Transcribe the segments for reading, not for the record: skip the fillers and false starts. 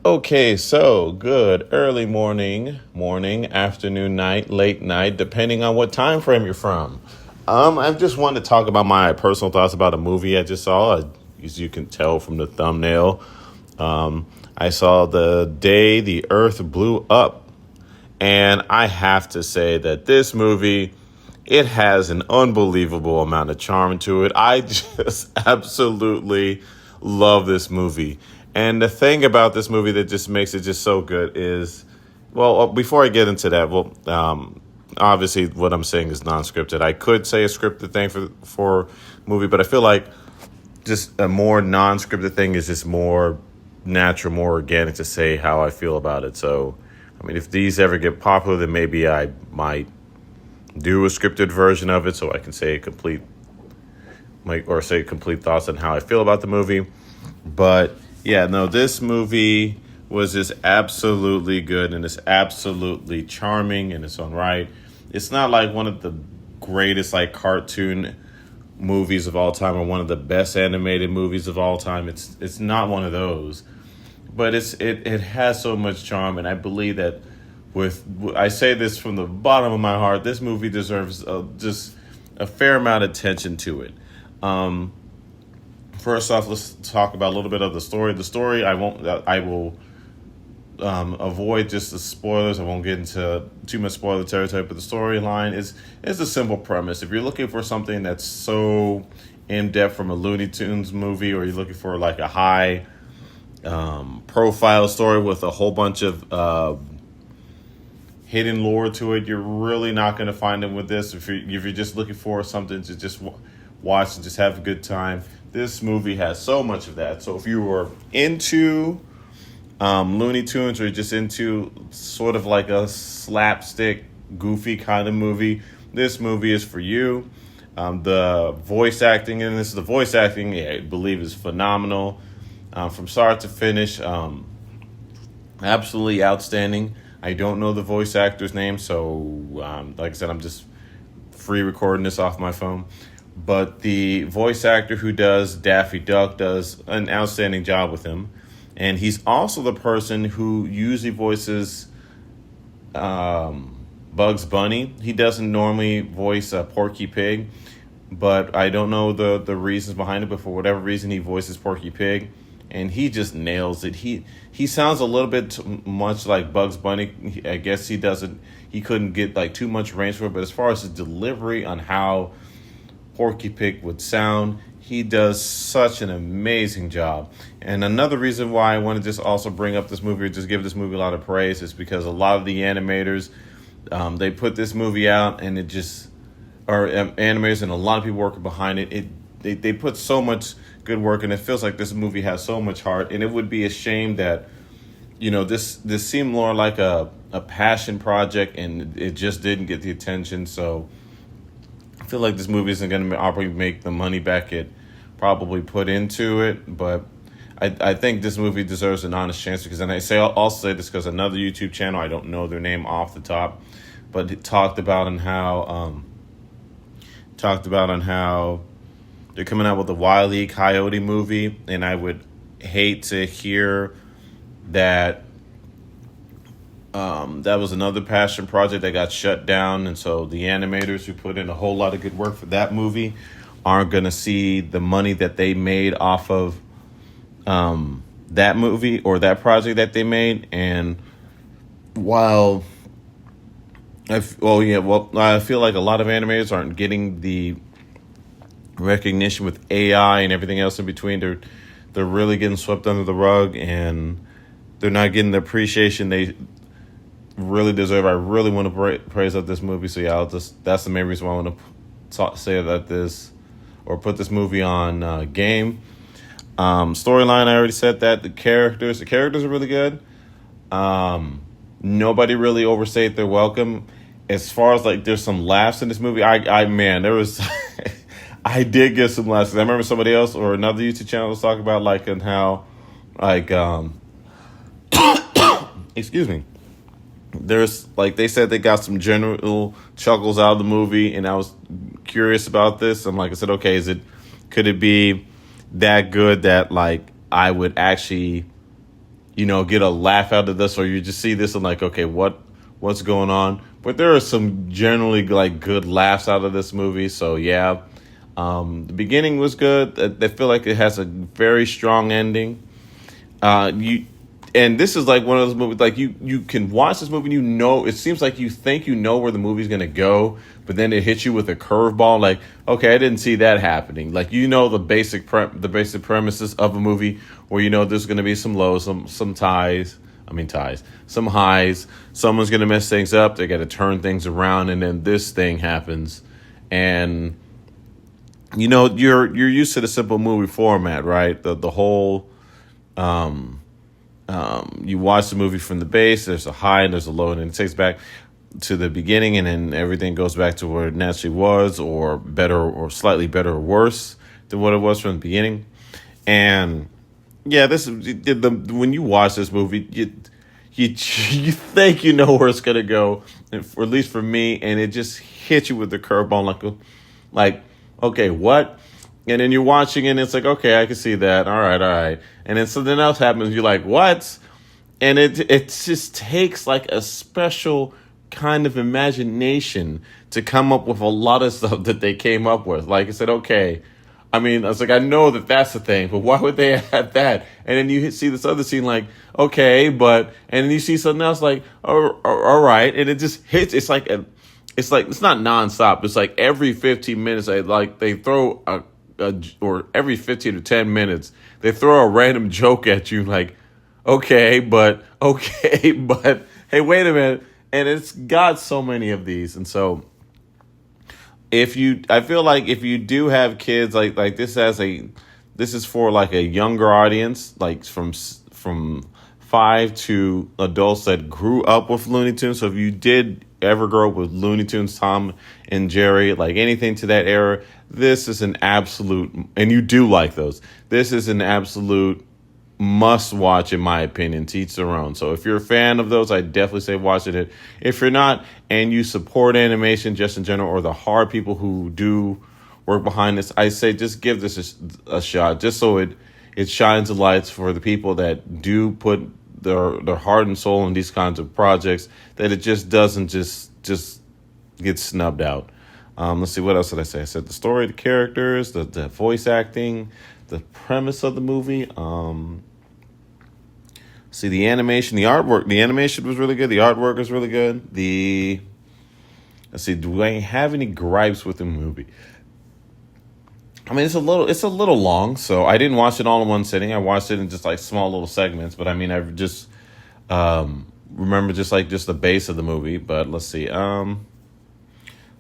Okay, so good early morning, afternoon, night, late night, depending on what time frame you're from. I just wanted to talk about my personal thoughts about a movie I just saw. As you can tell from the thumbnail, I saw the day the Earth blew up, and I have to say that this movie it has an unbelievable amount of charm to it. I just absolutely love this movie. And the thing about this movie that just makes it just so good is, well, before I get into that, obviously what I'm saying is non-scripted. I could say a scripted thing for movie, but I feel like just a more non-scripted thing is just more natural, more organic to say how I feel about it. So, I mean, if these ever get popular, then maybe I might do a scripted version of it so I can say complete thoughts on how I feel about the movie. But yeah, no, this movie was just absolutely good and it's absolutely charming in its own right. It's not like one of the greatest like cartoon movies of all time or one of the best animated movies of all time. It's not one of those, but it has so much charm, and I believe that I say this from the bottom of my heart, this movie deserves just a fair amount of attention to it. First off, let's talk about a little bit of the story. The story, I will avoid just the spoilers. I won't get into too much spoiler territory, but the storyline is a simple premise. If you're looking for something that's so in depth from a Looney Tunes movie, or you're looking for like a high profile story with a whole bunch of hidden lore to it, you're really not going to find it with this. If you're just looking for something to just watch and just have a good time, this movie has so much of that. So if you were into Looney Tunes, or just into sort of like a slapstick, goofy kind of movie, this movie is for you. The voice acting in this, I believe, is phenomenal from start to finish. Absolutely outstanding. I don't know the voice actor's name, so like I said, I'm just free recording this off my phone. But the voice actor who does Daffy Duck does an outstanding job with him. And he's also the person who usually voices Bugs Bunny. He doesn't normally voice Porky Pig, but I don't know the reasons behind it, but for whatever reason, he voices Porky Pig. And he just nails it. He sounds a little bit much like Bugs Bunny. I guess he couldn't get like too much range for it. But as far as his delivery on how Porky Pig would sound, he does such an amazing job. And another reason why I want to just also bring up this movie, or just give this movie a lot of praise, is because a lot of the animators, they put this movie out, and animators and a lot of people working behind it. They put so much good work, and it feels like this movie has so much heart. And it would be a shame that, this seemed more like a passion project, and it just didn't get the attention. So I feel like this movie isn't going to probably make the money back it probably put into it. But I think this movie deserves an honest chance, because, and I'll say this because another YouTube channel, I don't know their name off the top, but it talked about on how they're coming out with a Wile E. Coyote movie, and I would hate to hear that that was another passion project that got shut down, and so the animators who put in a whole lot of good work for that movie aren't going to see the money that they made off of that movie or that project that they made. And while I feel like a lot of animators aren't getting the recognition with AI and everything else in between. They're really getting swept under the rug, and they're not getting the appreciation they really deserve. I really want to praise up this movie. So yeah, that's the main reason why I want to say that put this movie on game. Storyline, I already said that. The characters are really good. Nobody really overstayed their welcome. As far as like, there's some laughs in this movie. There was. I did get some laughs. I remember somebody else or another YouTube channel was talking about like and how excuse me. There's like, they said they got some general chuckles out of the movie, and I was curious about this. And like I said, okay, could it be that good that like I would actually get a laugh out of this, or you just see this and like, okay, what's going on? But there are some generally like good laughs out of this movie. So yeah, the beginning was good. I feel like it has a very strong ending. You and this is like one of those movies like you can watch this movie and it seems like you think where the movie's gonna go, but then it hits you with a curveball like, okay, I didn't see that happening. Like the basic premises of a movie where there's gonna be some lows, some ties, some highs. Someone's gonna mess things up, they gotta turn things around, and then this thing happens. And you're used to the simple movie format, right? The whole you watch the movie from the base, there's a high and there's a low, and then it takes back to the beginning, and then everything goes back to where it naturally was, or better, or slightly better or worse than what it was from the beginning. And yeah, when you watch this movie, you think where it's gonna go, or at least for me, and it just hits you with the curveball, like okay, what? And then you're watching and it's like, okay, I can see that. All right. And then something else happens. You're like, what? And it just takes like a special kind of imagination to come up with a lot of stuff that they came up with. Like I said, okay. I mean, I was like, I know that that's the thing, but why would they add that? And then you see this other scene like, okay, and then you see something else like, all right. And it just hits. It's like it's not nonstop. It's like every 15 minutes, they throw or every 15 to 10 minutes, they throw a random joke at you like, okay, but hey, wait a minute. And it's got so many of these. And so I feel like if you do have kids, like this is for like a younger audience, like from 5 to adults that grew up with Looney Tunes. So if you did ever grow up with Looney Tunes, Tom and Jerry, like anything to that era, this is an absolute, and you do like those, this is an absolute must watch in my opinion, to each their own. So if you're a fan of those, I definitely say watch it. If you're not, and you support animation just in general, or the hard people who do work behind this, I say just give this a shot, just so it shines the lights for the people that do put their heart and soul in these kinds of projects, that it just doesn't just get snubbed out. Let's see, what else did I say? I said the story, the characters, the voice acting, the premise of the movie. See, the animation, the artwork. The animation was really good. The artwork was really good. Let's see, do I have any gripes with the movie? I mean, it's a little long, so I didn't watch it all in one sitting. I watched it in just like small little segments. But I mean, I just remember just the base of the movie. But let's see.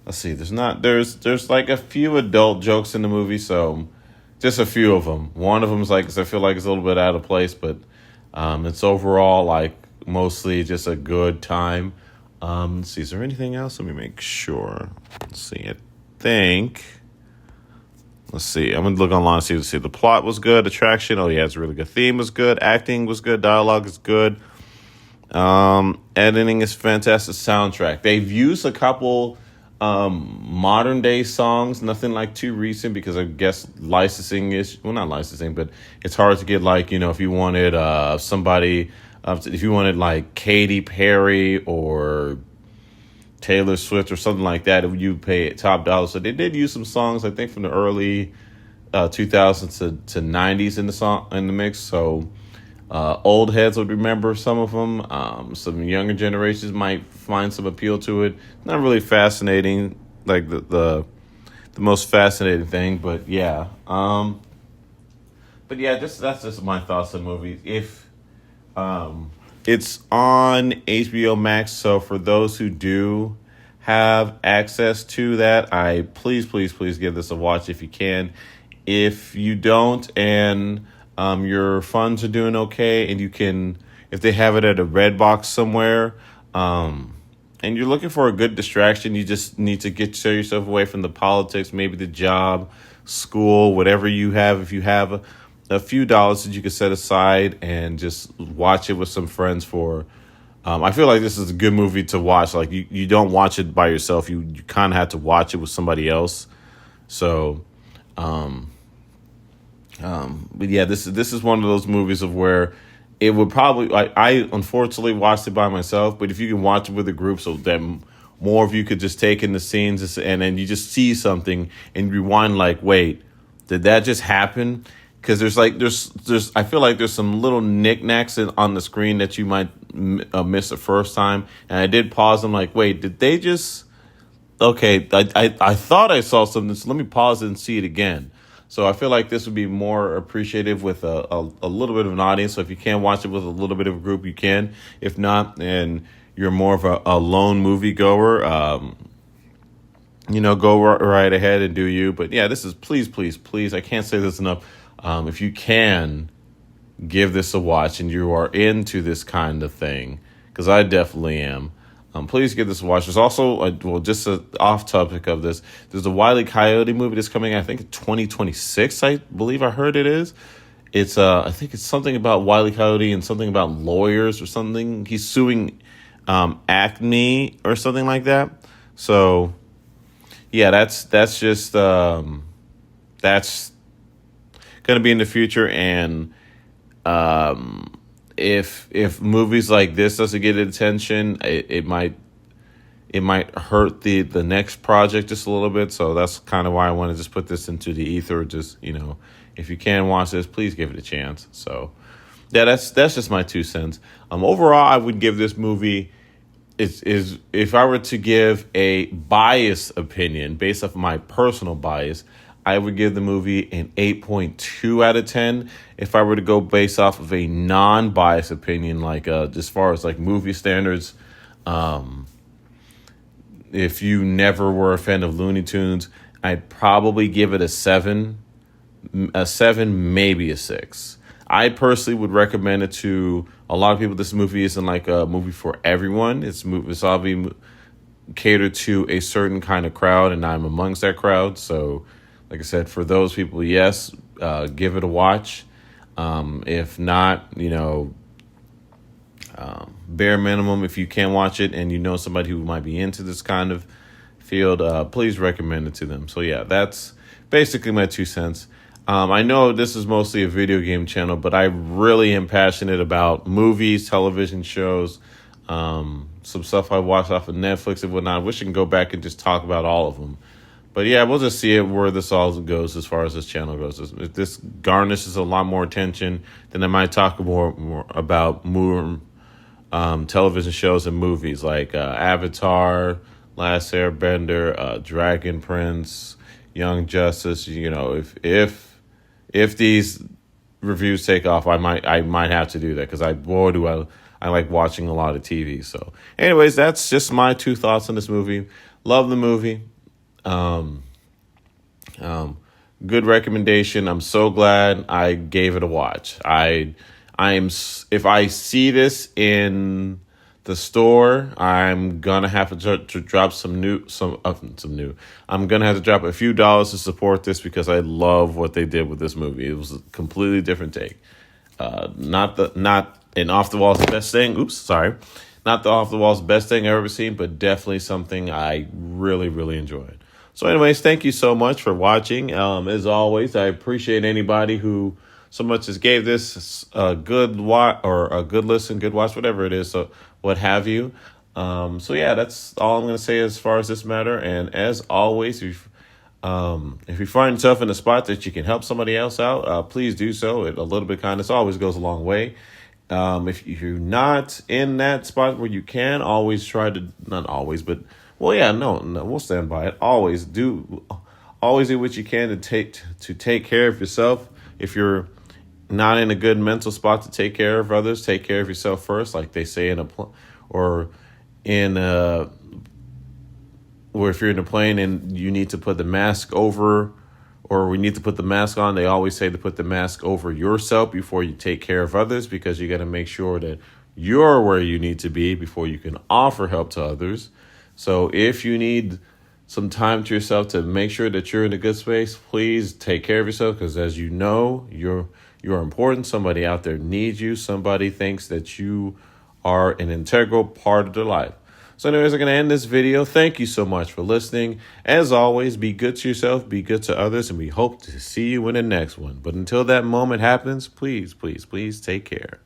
There's like a few adult jokes in the movie, so just a few of them. One of them is I feel like it's a little bit out of place, but it's overall like mostly just a good time. Let's see, is there anything else? Let me make sure. Let's see, let's see. I'm going to look online and see. The plot was good. Attraction. Oh, yeah, it's really good. Theme was good. Acting was good. Dialogue is good. Editing is fantastic. Soundtrack. They've used a couple modern day songs. Nothing like too recent, because I guess licensing is... Well, not licensing, but it's hard to get if you wanted somebody... if you wanted like Katy Perry or Taylor Swift or something like that, if you pay top dollar. So they did use some songs, I think, from the early 2000s to 90s in the mix. So old heads would remember some of them. Some younger generations might find some appeal to it. Not really fascinating, like the most fascinating thing, but yeah. That's just my thoughts on the movie. It's on HBO Max, so for those who do have access to that, I please give this a watch if you can. If you don't, and your funds are doing okay, and you can, if they have it at a Redbox somewhere, and you're looking for a good distraction, you just need to tear yourself away from the politics, maybe the job, school, whatever you have. If you have a few dollars that you could set aside and just watch it with some friends for, I feel like this is a good movie to watch. Like you don't watch it by yourself. You kind of have to watch it with somebody else. So, but yeah, this is one of those movies of where it would probably, I unfortunately watched it by myself, but if you can watch it with a group so that more of you could just take in the scenes and then you just see something and rewind like, wait, did that just happen? Because there's I feel like there's some little knickknacks on the screen that you might miss the first time. And I did pause them like, wait, did they just, okay, I thought I saw something, so let me pause it and see it again. So I feel like this would be more appreciative with a little bit of an audience. So if you can watch it with a little bit of a group, you can. If not, and you're more of a lone movie goer, go right ahead and do you. But yeah, this is please. I can't say this enough. If you can give this a watch and you are into this kind of thing, because I definitely am. Please give this a watch. There's also, just off topic of this, there's a Wile E. Coyote movie that's coming out, I think, in 2026, I believe I heard it is. It's, I think it's something about Wile E. Coyote and something about lawyers or something. He's suing Acme or something like that. So, yeah, that's just, that's going to be in the future. And, if movies like this doesn't get attention, it might hurt the next project just a little bit. So that's kind of why I want to just put this into the ether. Just, if you can watch this, please give it a chance. So yeah, that's just my 2 cents. Overall, I would give this movie, is if I were to give a biased opinion based off my personal bias, I would give the movie an 8.2 out of 10. If I were to go based off of a non-biased opinion, like as far as like movie standards, if you never were a fan of Looney Tunes, I'd probably give it a 7, maybe a 6. I personally would recommend it to a lot of people. This movie isn't like a movie for everyone. It's obviously catered to a certain kind of crowd, and I'm amongst that crowd. So, like I said, for those people, yes, give it a watch. If not, bare minimum, if you can watch it and you know somebody who might be into this kind of field, please recommend it to them. So yeah, that's basically my 2 cents. I know this is mostly a video game channel, but I really am passionate about movies, television shows, some stuff I watched off of Netflix and whatnot. I wish I can go back and just talk about all of them. But yeah, we'll just see where this all goes as far as this channel goes. If this garnishes a lot more attention, then I might talk more about television shows and movies like Avatar, Last Airbender, Dragon Prince, Young Justice. If these reviews take off, I might have to do that, because I like watching a lot of TV. So, anyways, that's just my 2 thoughts on this movie. Love the movie. Good recommendation. I'm so glad I gave it a watch. If I see this in the store, I'm gonna have to drop some new. I'm gonna have to drop a few dollars to support this, because I love what they did with this movie. It was a completely different take. Not an off the walls best thing. Oops, sorry. Not the off the walls best thing I've ever seen, but definitely something I really, really enjoyed. So anyways, thank you so much for watching. As always, I appreciate anybody who so much as gave this a good watch or a good listen, good watch, whatever it is, so what have you. So yeah, that's all I'm going to say as far as this matter. And as always, if you find yourself in a spot that you can help somebody else out, please do so. A little bit of kindness always goes a long way. If you're not in that spot where you can, always try to, not always, but well, yeah, no, we'll stand by it. Always do what you can to take care of yourself. If you're not in a good mental spot to take care of others, take care of yourself first, like they say or if you're in a plane and you need to put the mask over, or we need to put the mask on, they always say to put the mask over yourself before you take care of others, because you got to make sure that you're where you need to be before you can offer help to others. So if you need some time to yourself to make sure that you're in a good space, please take care of yourself, because as you know, you're important. Somebody out there needs you. Somebody thinks that you are an integral part of their life. So anyways, I'm going to end this video. Thank you so much for listening. As always, be good to yourself, be good to others, and we hope to see you in the next one. But until that moment happens, please, please, please take care.